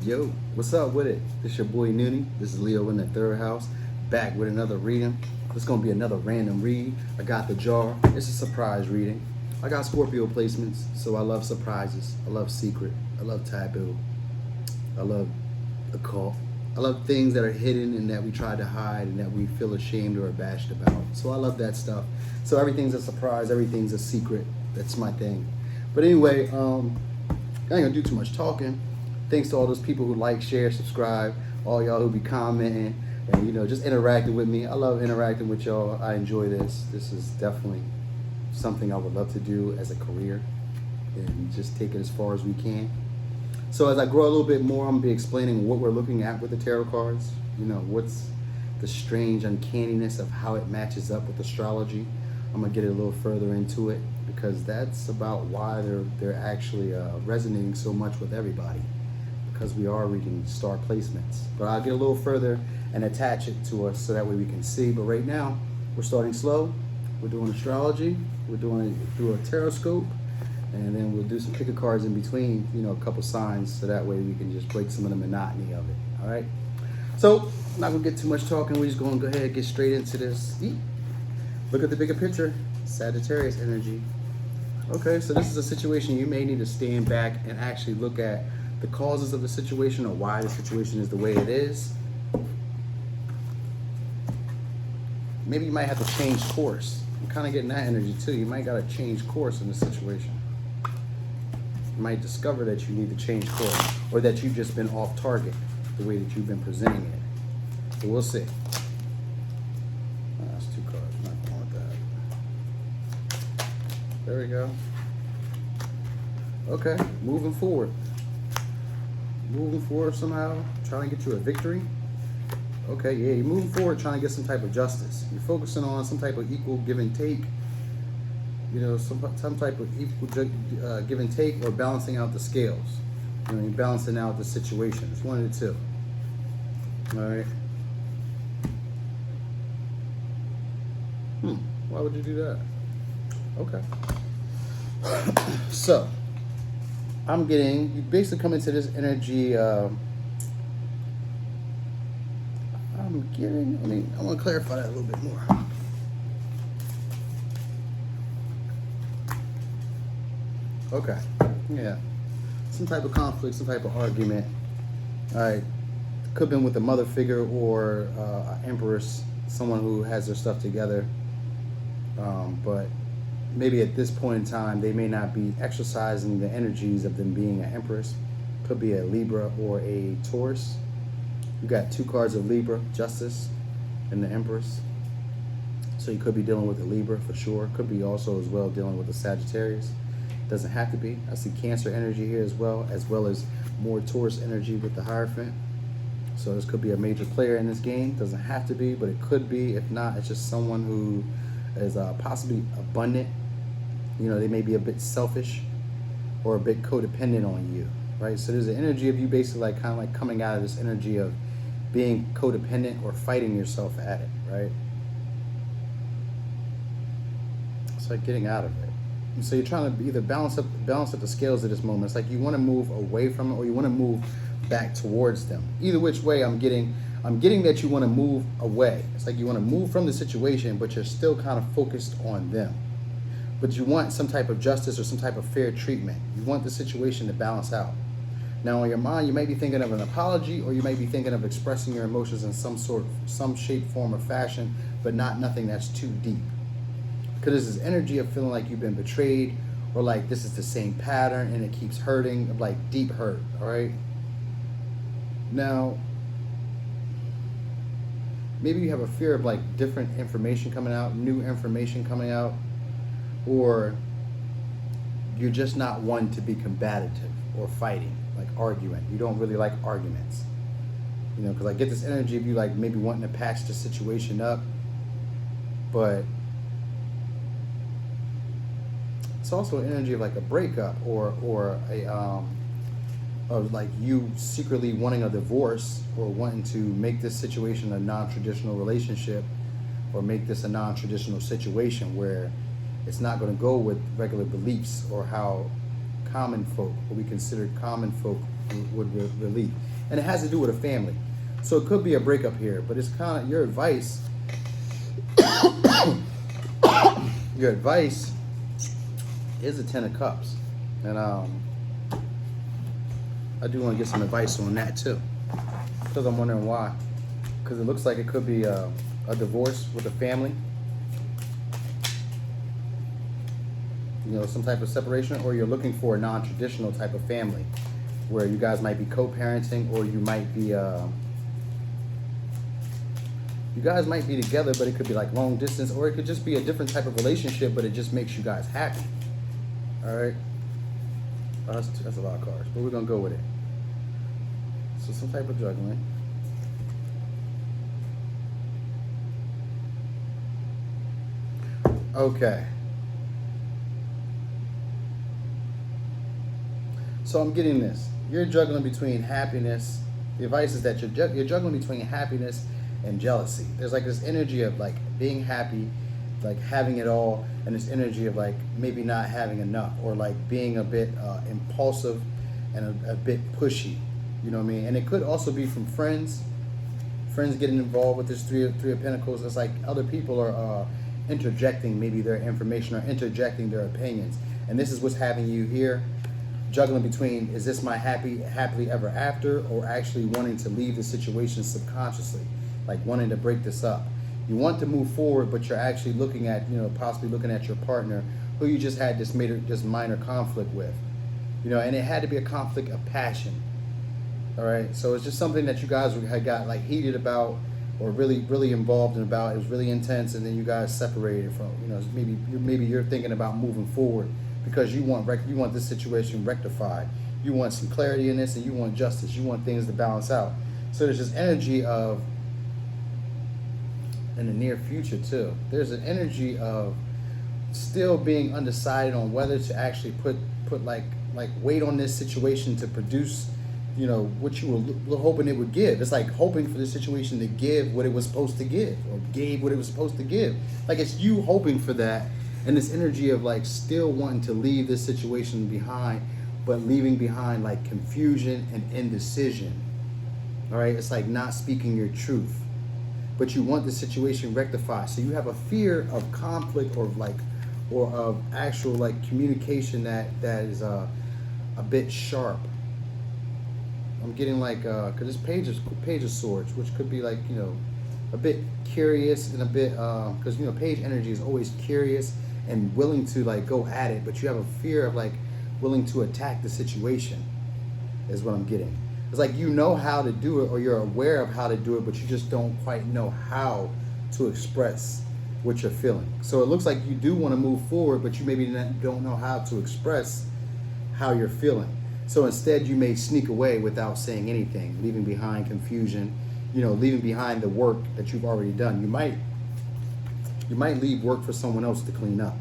Yo, what's up with it? This your boy Noonie. This is Leo in the third house, back with another reading. It's gonna be another random read. I got the jar. It's a surprise reading. I got Scorpio placements, so I love surprises. I love secret. I love taboo. I love occult. I love things that are hidden and that we try to hide and that we feel ashamed or abashed about. So I love that stuff. So everything's a surprise. Everything's a secret. That's my thing. But anyway, I ain't gonna do too much talking. Thanks to all those people who like, share, subscribe, all y'all who be commenting and just interacting with me. I love interacting with y'all. I enjoy this. This is definitely something I would love to do as a career and just take it as far as we can. So as I grow a little bit more, I'm gonna be explaining what we're looking at with the tarot cards. What's the strange uncanniness of how it matches up with astrology. I'm gonna get a little further into it because that's about why they're actually resonating so much with everybody, because we are reading star placements. But I'll get a little further and attach it to us so that way we can see. But right now, we're starting slow. We're doing astrology. We're doing it through a tarot scope. And then we'll do some pick of cards in between, a couple signs, so that way we can just break some of the monotony of it, all right? So, I'm not gonna get too much talking. We're just gonna go ahead and get straight into this. Look at the bigger picture, Sagittarius energy. Okay, so this is a situation you may need to stand back and actually look at the causes of the situation or why the situation is the way it is. Maybe you might have to change course. I'm kind of getting that energy too. You might got to change course in the situation. You might discover that you need to change course or that you've just been off target the way that you've been presenting it. So we'll see. That's two cards. I'm not going with that. There we go. Okay, moving forward. Moving forward somehow, trying to get you a victory. Okay, yeah, you're moving forward trying to get some type of justice. You're focusing on some type of equal give and take. Some type of equal give and take, or balancing out the scales. You're balancing out the situation. It's one of the two. All right. Why would you do that? Okay. So, I'm getting, you basically come into this energy, I want to clarify that a little bit more. Okay, yeah. Some type of conflict, some type of argument. All right, could have been with a mother figure or an empress, someone who has their stuff together. But maybe at this point in time, they may not be exercising the energies of them being an empress. Could be a Libra or a Taurus. You got two cards of Libra, Justice, and the Empress. So you could be dealing with a Libra for sure. Could be also as well dealing with a Sagittarius. Doesn't have to be. I see Cancer energy here as well as more Taurus energy with the Hierophant. So this could be a major player in this game. Doesn't have to be, but it could be. If not, it's just someone who is possibly abundant. They may be a bit selfish or a bit codependent on you, right? So there's an energy of you basically kind of like coming out of this energy of being codependent or fighting yourself at it, right? It's like getting out of it. And so you're trying to either balance up the scales at this moment. It's like you want to move away from it or you want to move back towards them. Either which way, I'm getting that you want to move away. It's like you want to move from the situation, but you're still kind of focused on them. But you want some type of justice or some type of fair treatment. You want the situation to balance out. Now, in your mind, you might be thinking of an apology, or you might be thinking of expressing your emotions in some shape, form, or fashion, but nothing that's too deep. Because there's this energy of feeling like you've been betrayed, or like this is the same pattern and it keeps hurting, like deep hurt, all right? Now, maybe you have a fear of like different information coming out, new information coming out, or you're just not one to be combative or fighting, like arguing. You don't really like arguments. Because I get this energy of you like maybe wanting to patch the situation up, but it's also an energy of like a breakup or a of like you secretly wanting a divorce or wanting to make this situation a non-traditional relationship or make this a non-traditional situation where it's not going to go with regular beliefs or how common folk, what we consider common folk, relief, and it has to do with a family. So it could be a breakup here, but it's kind of your advice. Your advice is a 10 of Cups, and I do want to get some advice on that too, because I'm wondering why. Because it looks like it could be a divorce with a family, you know, some type of separation, or you're looking for a non-traditional type of family where you guys might be co-parenting, or you might be you guys might be together, but it could be like long distance, or it could just be a different type of relationship, but it just makes you guys happy. All right, that's a lot of cards, but we're gonna go with it. So some type of juggling. Okay. So I'm getting this. You're juggling between happiness. The advice is that you're juggling between happiness and jealousy. There's like this energy of like being happy, like having it all, and this energy of like maybe not having enough, or like being a bit impulsive and a bit pushy. You know what I mean? And it could also be from friends getting involved with this three of Pentacles. It's like other people are interjecting maybe their information or interjecting their opinions. And this is what's having you here juggling between, is this my happily ever after, or actually wanting to leave the situation subconsciously, like wanting to break this up. You want to move forward, but you're actually looking at, you know, possibly looking at your partner who you just had this minor conflict with, you know, and it had to be a conflict of passion. All right, so it's just something that you guys had got like heated about, or really involved in about. It was really intense, and then you guys separated from, you know, maybe you're thinking about moving forward because you want this situation rectified. You want some clarity in this, and you want justice. You want things to balance out. So there's this energy of, in the near future too, there's an energy of still being undecided on whether to actually put like weight on this situation to produce, you know, what you were hoping it would give. It's like hoping for the situation to give what it was supposed to give, or gave what it was supposed to give. Like it's you hoping for that, and this energy of like still wanting to leave this situation behind, but leaving behind like confusion and indecision. All right, it's like not speaking your truth, but you want the situation rectified. So you have a fear of conflict, or of actual like communication that is a bit sharp. I'm getting like, cause this Page of Swords, which could be like, you know, a bit curious and a bit, cause you know, Page energy is always curious and willing to like go at it, but you have a fear of like willing to attack the situation, is what I'm getting. It's like you know how to do it, or you're aware of how to do it, but you just don't quite know how to express what you're feeling. So it looks like you do want to move forward, but you maybe don't know how to express how you're feeling. So instead, you may sneak away without saying anything, leaving behind confusion, you know, leaving behind the work that you've already done. You might leave work for someone else to clean up.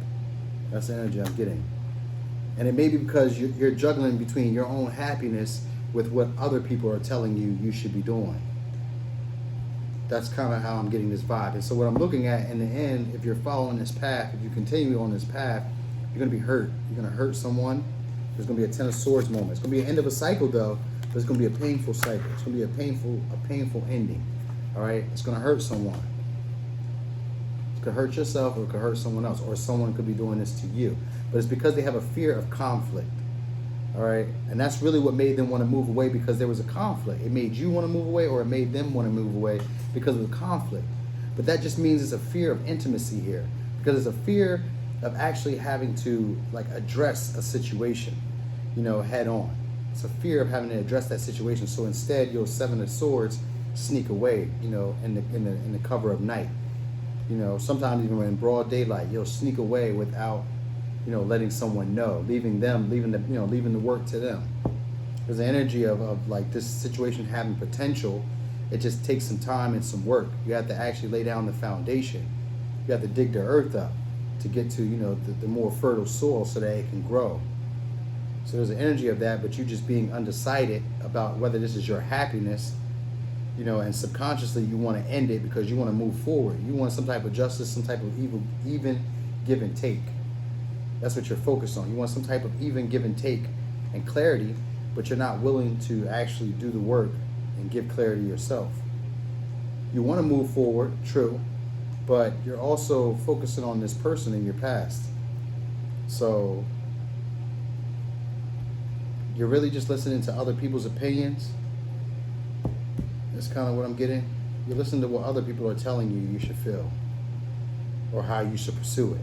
That's the energy I'm getting. And it may be because you're juggling between your own happiness with what other people are telling you should be doing. That's kind of how I'm getting this vibe. And so what I'm looking at in the end, if you're following this path, if you continue on this path, you're going to be hurt. You're going to hurt someone. There's going to be a 10 of Swords moment. It's going to be an end of a cycle, though, but it's going to be a painful cycle. It's going to be a painful ending. All right? It's going to hurt someone. It could hurt yourself, or it could hurt someone else, or someone could be doing this to you. But it's because they have a fear of conflict. All right? And that's really what made them want to move away, because there was a conflict. It made you want to move away, or it made them want to move away because of the conflict. But that just means it's a fear of intimacy here, because it's a fear of actually having to like address a situation, you know, head on. It's a fear of having to address that situation. So instead, you'll 7 of Swords sneak away, you know, in the cover of night. You know, sometimes even in broad daylight, you'll sneak away without, you know, letting someone know, leaving the work to them. There's an energy of like this situation having potential. It just takes some time and some work. You have to actually lay down the foundation. You have to dig the earth up to get to, you know, the more fertile soil so that it can grow. So there's an energy of that, but you just being undecided about whether this is your happiness, you know, and subconsciously you want to end it because you want to move forward. You want some type of justice, some type of even give and take. That's what you're focused on. You want some type of even give and take and clarity, but you're not willing to actually do the work and give clarity yourself. You want to move forward, true, but you're also focusing on this person in your past. So you're really just listening to other people's opinions. That's kind of what I'm getting. You're listening to what other people are telling you should feel or how you should pursue it.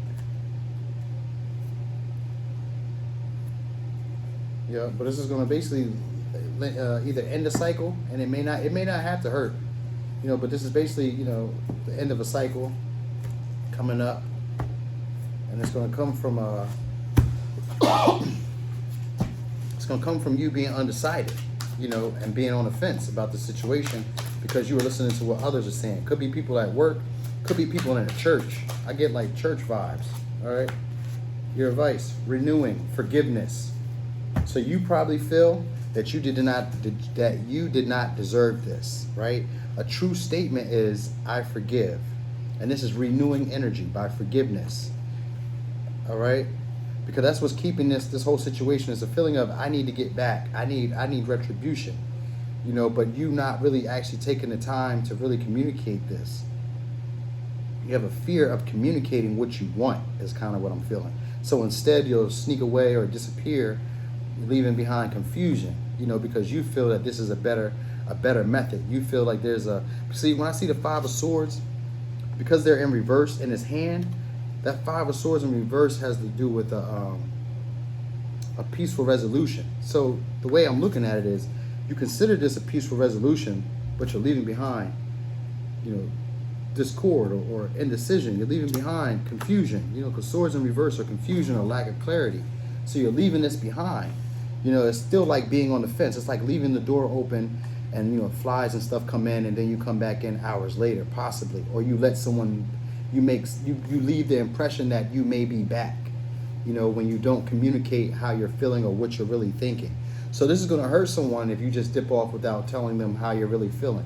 Yeah, but this is going to basically either end a cycle, and it may not have to hurt, but this is basically, the end of a cycle coming up, and it's going to come from it's going to come from you being undecided, and being on the fence about the situation because you were listening to what others are saying. Could be people at work, could be people in a church. I get like church vibes. All right, your advice: renewing, forgiveness. So you probably feel that you did not deserve this, right? A true statement is I forgive, and this is renewing energy by forgiveness. All right, because that's what's keeping this whole situation is a feeling of I need to get back. I need retribution, But you not really actually taking the time to really communicate this. You have a fear of communicating what you want is kind of what I'm feeling. So instead, you'll sneak away or disappear, leaving behind confusion, because you feel that this is a better method. You feel like there's when I see the Five of Swords, because they're in reverse in his hand, that Five of Swords in reverse has to do with a peaceful resolution. So the way I'm looking at it is, you consider this a peaceful resolution, but you're leaving behind, discord or indecision. You're leaving behind confusion, because swords in reverse are confusion or lack of clarity. So you're leaving this behind. It's still like being on the fence. It's like leaving the door open and, flies and stuff come in, and then you come back in hours later, possibly. Or you let someone, you leave the impression that you may be back, when you don't communicate how you're feeling or what you're really thinking. So this is going to hurt someone if you just dip off without telling them how you're really feeling.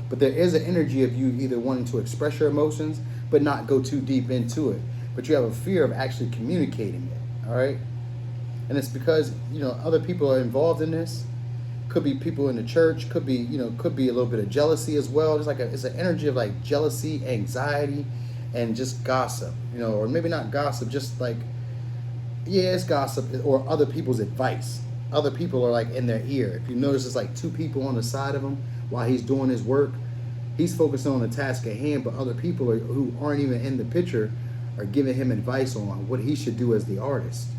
But there is an energy of you either wanting to express your emotions, but not go too deep into it. But you have a fear of actually communicating it, all right? And it's because, other people are involved in this. Could be people in the church, could be a little bit of jealousy as well. It's an energy of like jealousy, anxiety, and just gossip, or maybe not gossip, just like, it's gossip or other people's advice. Other people are like in their ear. If you notice, it's like two people on the side of him while he's doing his work. He's focusing on the task at hand, but other people who aren't even in the picture are giving him advice on what he should do as the artist.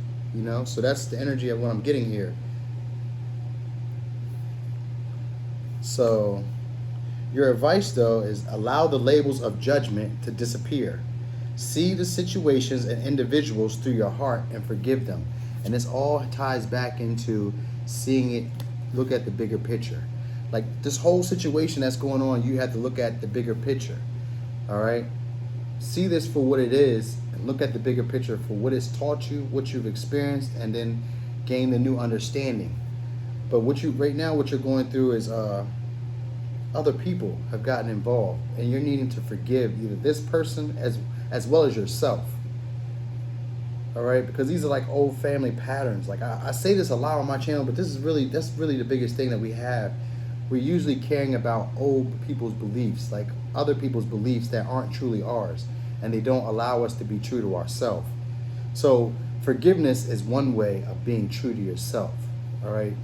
So that's the energy of what I'm getting here. So your advice, though, is allow the labels of judgment to disappear. See the situations and individuals through your heart and forgive them. And this all ties back into seeing it, look at the bigger picture. Like this whole situation that's going on, you have to look at the bigger picture. All right? See this for what it is. Look at the bigger picture for what it's taught you, what you've experienced, and then gain the new understanding. But what you're going through is other people have gotten involved, and you're needing to forgive either this person as well as yourself. All right, because these are like old family patterns. Like I say this a lot on my channel, but that's really the biggest thing that we have. We're usually caring about old people's beliefs, like other people's beliefs that aren't truly ours. And they don't allow us to be true to ourselves. So forgiveness is one way of being true to yourself, all right?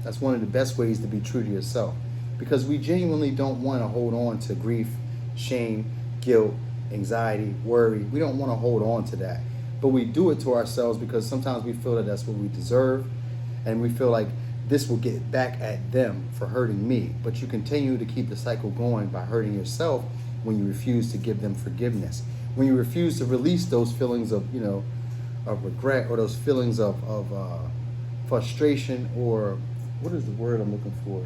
That's one of the best ways to be true to yourself, because we genuinely don't want to hold on to grief, shame, guilt, anxiety, worry. We don't want to hold on to that, but we do it to ourselves because sometimes we feel that that's what we deserve, and we feel like this will get back at them for hurting me. But you continue to keep the cycle going by hurting yourself when you refuse to give them forgiveness. When you refuse to release those feelings of, of regret, or those feelings of frustration, or what is the word I'm looking for?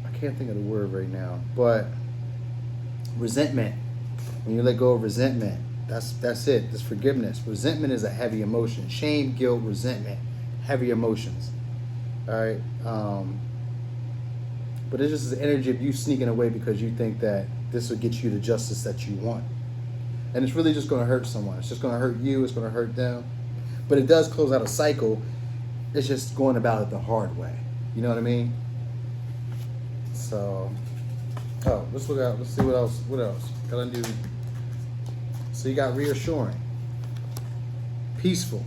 I can't think of the word right now, but resentment. When you let go of resentment, that's it. That's forgiveness. Resentment is a heavy emotion. Shame, guilt, resentment, heavy emotions. All right. But it's just the energy of you sneaking away because you think that this will get you the justice that you want. And it's really just going to hurt someone. It's just going to hurt you. It's going to hurt them. But it does close out a cycle It's just going about it the hard way. You know what I mean? So, oh, let's look out. Let's see what else. What else? Gotta do. So you got reassuring, peaceful.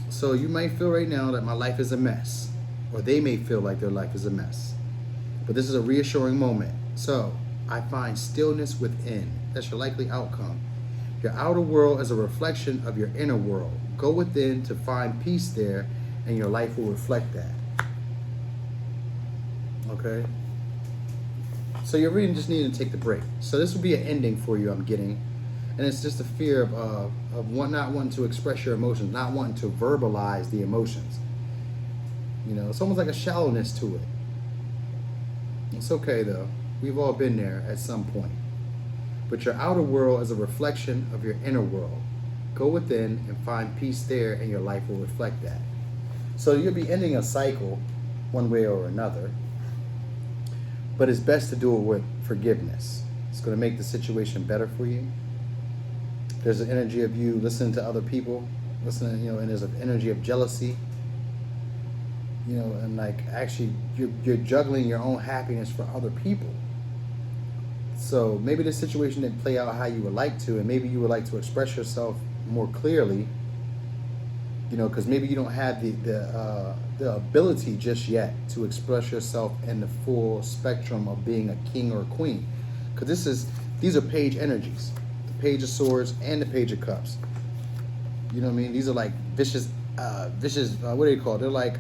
So you might feel right now that my life is a mess, or they may feel like their life is a mess. But this is a reassuring moment. So I find stillness within. That's your likely outcome. Your outer world is a reflection of your inner world. Go within to find peace there, and your life will reflect that. Okay? So you're really just needing to take the break. So this will be an ending for you, I'm getting. And it's just a fear of not wanting to express your emotions, not wanting to verbalize the emotions. You know, it's almost like a shallowness to it. It's okay though. We've all been there at some point. But your outer world is a reflection of your inner world. Go within and find peace there, and your life will reflect that. So you'll be ending a cycle one way or another. But it's best to do it with forgiveness. It's going to make the situation better for you. There's an energy of you listening to other people, listening, and there's an energy of jealousy. And like actually you're juggling your own happiness for other people. So maybe the situation didn't play out how you would like to, and maybe you would like to express yourself more clearly. Because maybe you don't have the ability just yet to express yourself in the full spectrum of being a king or a queen. Because these are page energies, the Page of Swords and the Page of Cups. You know what I mean? These are like vicious. What do you call it? They're like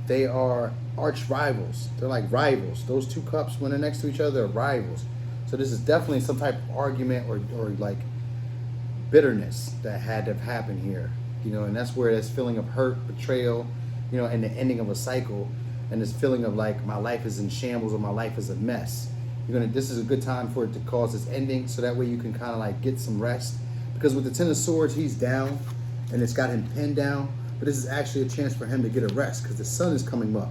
they are arch rivals. They're like rivals. Those two cups, when they're next to each other, are rivals. So this is definitely some type of argument or like bitterness that had to happen here. And that's where this feeling of hurt, betrayal, and the ending of a cycle, and this feeling of like my life is in shambles or my life is a mess. This is a good time for it to cause this ending, so that way you can kind of like get some rest. Because with the Ten of Swords, he's down, and it's got him pinned down. But this is actually a chance for him to get a rest, because the sun is coming up.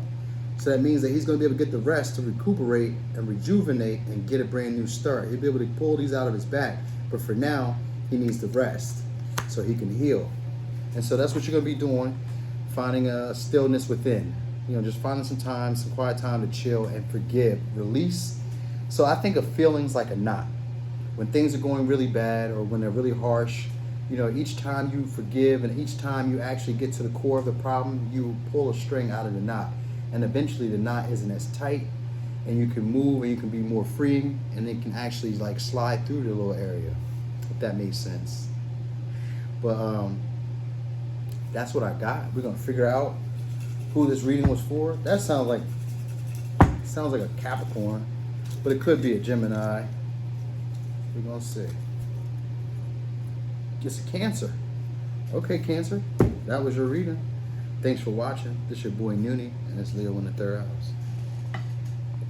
So that means that he's going to be able to get the rest to recuperate and rejuvenate and get a brand new start. He'll be able to pull these out of his back. But for now, he needs the rest so he can heal. And so that's what you're going to be doing, finding a stillness within. Just finding some time, some quiet time to chill and forgive, release. So I think of feelings like a knot. When things are going really bad or when they're really harsh, each time you forgive and each time you actually get to the core of the problem, you pull a string out of the knot. And eventually the knot isn't as tight, and you can move and you can be more free, and it can actually like slide through the little area, if that makes sense. But that's what I got. We're going to figure out who this reading was for. That sounds like a Capricorn, but it could be a Gemini. We're going to see. It's a Cancer. Okay, Cancer, that was your reading. Thanks for watching. This is your boy Noonie, and it's Leo in the third house.